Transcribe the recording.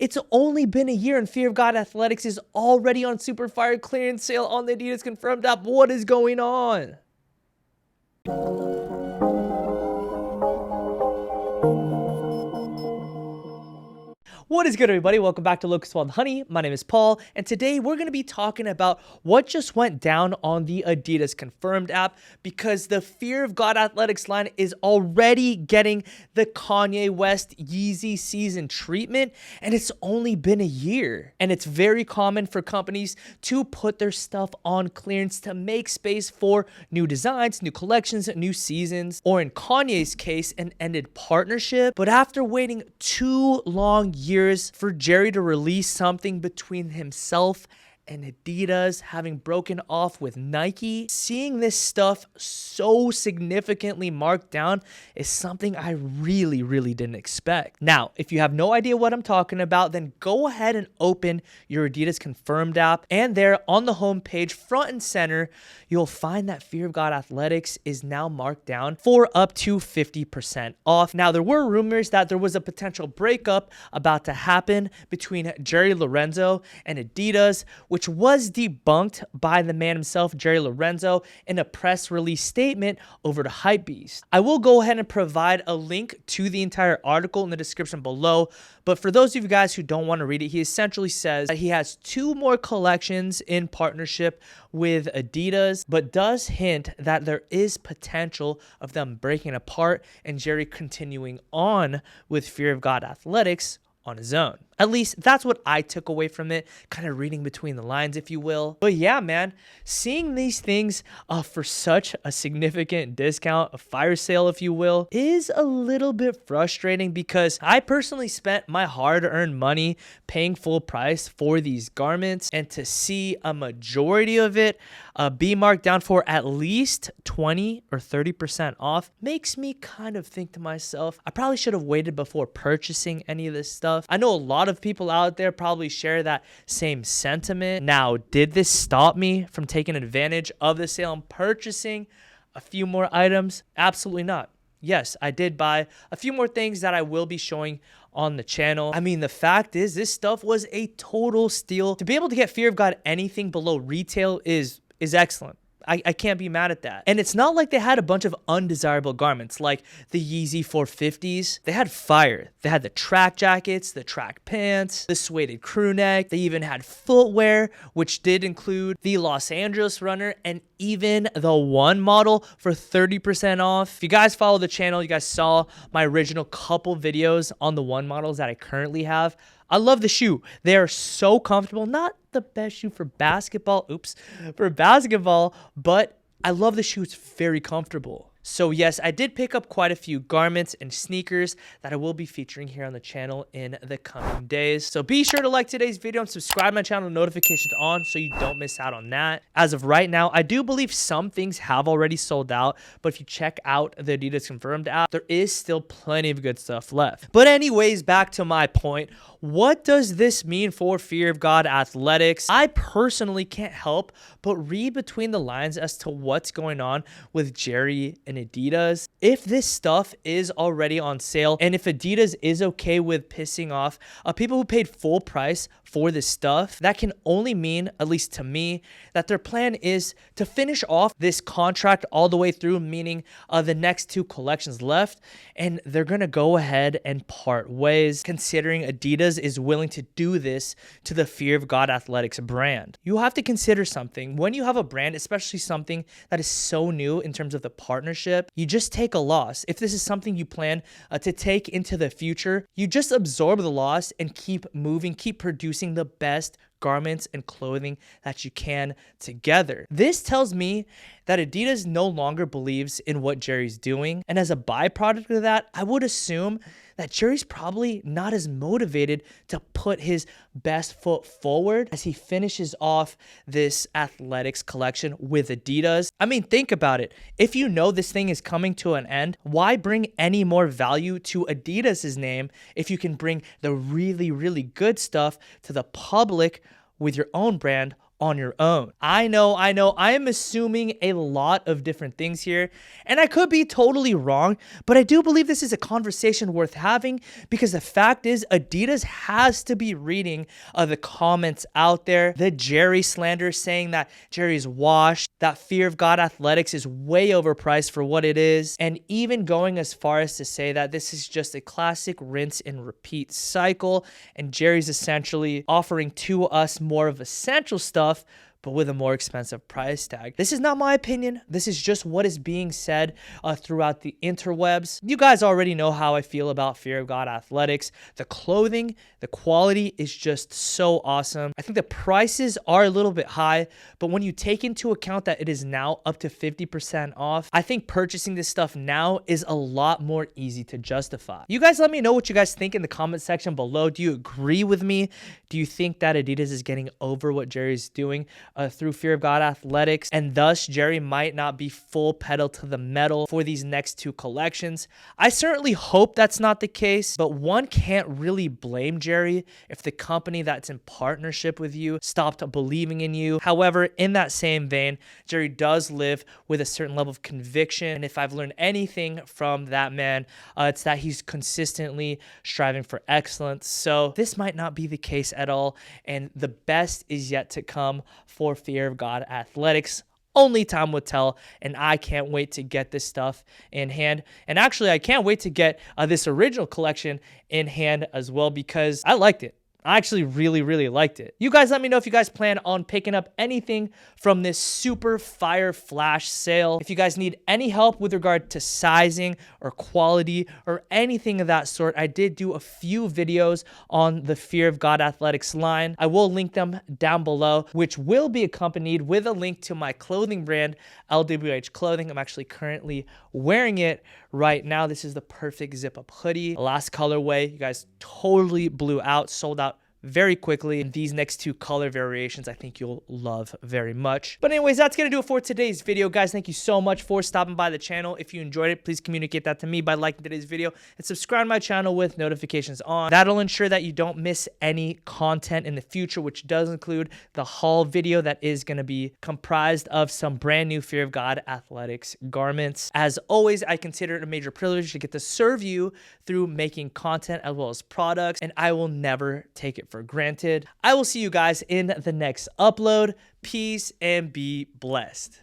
It's only been a year and Fear of God Athletics is already on super fire clearance sale on the Adidas Confirmed app. What is going on? What is good, everybody? Welcome back to Locust&WildHoney. My name is Paul, and today we're going to be talking about what just went down on the Adidas Confirmed app, because the Fear of God Athletics line is already getting the Kanye West Yeezy season treatment, and it's only been a year. And it's very common for companies to put their stuff on clearance to make space for new designs, new collections, new seasons, or in Kanye's case, an ended partnership. But after waiting 2 long years for Jerry to release something between himself and Adidas, having broken off with Nike, seeing this stuff so significantly marked down is something I really didn't expect. Now, if you have no idea what I'm talking about, then go ahead and open your Adidas Confirmed app, and there on the home page, front and center, you'll find that Fear of God Athletics is now marked down for up to 50% off. Now, there were rumors that there was a potential breakup about to happen between Jerry Lorenzo and Adidas, which was debunked by the man himself, Jerry Lorenzo, in a press release statement over to Hypebeast. I will go ahead and provide a link to the entire article in the description below, but for those of you guys who don't want to read it, he essentially says that he has 2 more collections in partnership with Adidas, but does hint that there is potential of them breaking apart and Jerry continuing on with Fear of God Athletics on his own. At least that's what I took away from it, kind of reading between the lines, if you will. But yeah, man, seeing these things for such a significant discount, a fire sale, if you will, is a little bit frustrating, because I personally spent my hard-earned money paying full price for these garments, and to see a majority of it be marked down for at least 20 or 30% off makes me kind of think to myself, I probably should have waited before purchasing any of this stuff. I know a lot of people out there probably share that same sentiment. Now, did this stop me from taking advantage of the sale and purchasing a few more items? Absolutely not. Yes, I did buy a few more things that I will be showing on the channel. I mean, the fact is, this stuff was a total steal. To be able to get Fear of God anything below retail is excellent. I can't be mad at that. And it's not like they had a bunch of undesirable garments like the Yeezy 450s. They had fire. They had the track jackets, the track pants, the suede crew neck. They even had footwear, which did include the Los Angeles runner and even the One model for 30% off. If you guys follow the channel, you guys saw my original couple videos on the One models that I currently have. I love the shoe. They are so comfortable. Not the best shoe for basketball. For basketball, but I love the shoe. It's very comfortable. So yes, I did pick up quite a few garments and sneakers that I will be featuring here on the channel in the coming days. So be sure to like today's video and subscribe to my channel, notifications on, so you don't miss out on that. As of right now, I do believe some things have already sold out, but if you check out the Adidas Confirmed app, there is still plenty of good stuff left. But anyways, back to my point. What does this mean for Fear of God Athletics? I personally can't help but read between the lines as to what's going on with Jerry and Adidas. If this stuff is already on sale, and if Adidas is okay with pissing off people who paid full price for this stuff, that can only mean, at least to me, that their plan is to finish off this contract all the way through, meaning the next 2 collections left, and they're gonna go ahead and part ways, considering Adidas is willing to do this to the Fear of God Athletics brand. You have to consider something. When you have a brand, especially something that is so new in terms of the partnership, you just take a loss. If this is something you plan to take into the future, you just absorb the loss and keep moving, keep producing the best garments and clothing that you can together. This tells me that Adidas no longer believes in what Jerry's doing, and as a byproduct of that, I would assume that Jerry's probably not as motivated to put his best foot forward as he finishes off this athletics collection with Adidas. I mean, think about it. If you know this thing is coming to an end, why bring any more value to Adidas's name if you can bring the really good stuff to the public with your own brand on your own. I know, I am assuming a lot of different things here, and I could be totally wrong, but I do believe this is a conversation worth having because the fact is Adidas has to be reading the comments out there. The Jerry slander saying that Jerry's washed, that Fear of God Athletics is way overpriced for what it is, and even going as far as to say that this is just a classic rinse and repeat cycle, and Jerry's essentially offering to us more of essential stuff but with a more expensive price tag. This is not my opinion. This is just what is being said throughout the interwebs. You guys already know how I feel about Fear of God Athletics. The clothing, the quality is just so awesome. I think the prices are a little bit high, but when you take into account that it is now up to 50% off, I think purchasing this stuff now is a lot more easy to justify. You guys let me know what you guys think in the comment section below. Do you agree with me? Do you think that Adidas is getting over what Jerry's doing through Fear of God Athletics, and thus Jerry might not be full pedal to the metal for these next two collections? I certainly hope that's not the case, but one can't really blame Jerry if the company that's in partnership with you stopped believing in you. However, in that same vein, Jerry does live with a certain level of conviction, and if I've learned anything from that man, it's that he's consistently striving for excellence. So this might not be the case at all, and the best is yet to come for Fear of God Athletics. Only time will tell, and I can't wait to get this stuff in hand. And actually, I can't wait to get this original collection in hand as well because I liked it. I actually really liked it. You guys let me know if you guys plan on picking up anything from this super fire flash sale. If you guys need any help with regard to sizing or quality or anything of that sort, I did do a few videos on the Fear of God Athletics line. I will link them down below, which will be accompanied with a link to my clothing brand, LWH Clothing. I'm actually currently wearing it right now. This is the perfect zip-up hoodie. Last colorway, you guys totally blew out, sold out very quickly. And these next two color variations I think you'll love very much. But anyways, that's gonna do it for today's video, guys. Thank you so much for stopping by the channel. If you enjoyed it, please communicate that to me by liking today's video and subscribe to my channel with notifications on. That'll ensure that you don't miss any content in the future, which does include the haul video that is gonna be comprised of some brand new Fear of God Athletics garments. As always, I consider it a major privilege to get to serve you through making content as well as products, and I will never take it for granted. I will see you guys in the next upload. Peace and be blessed.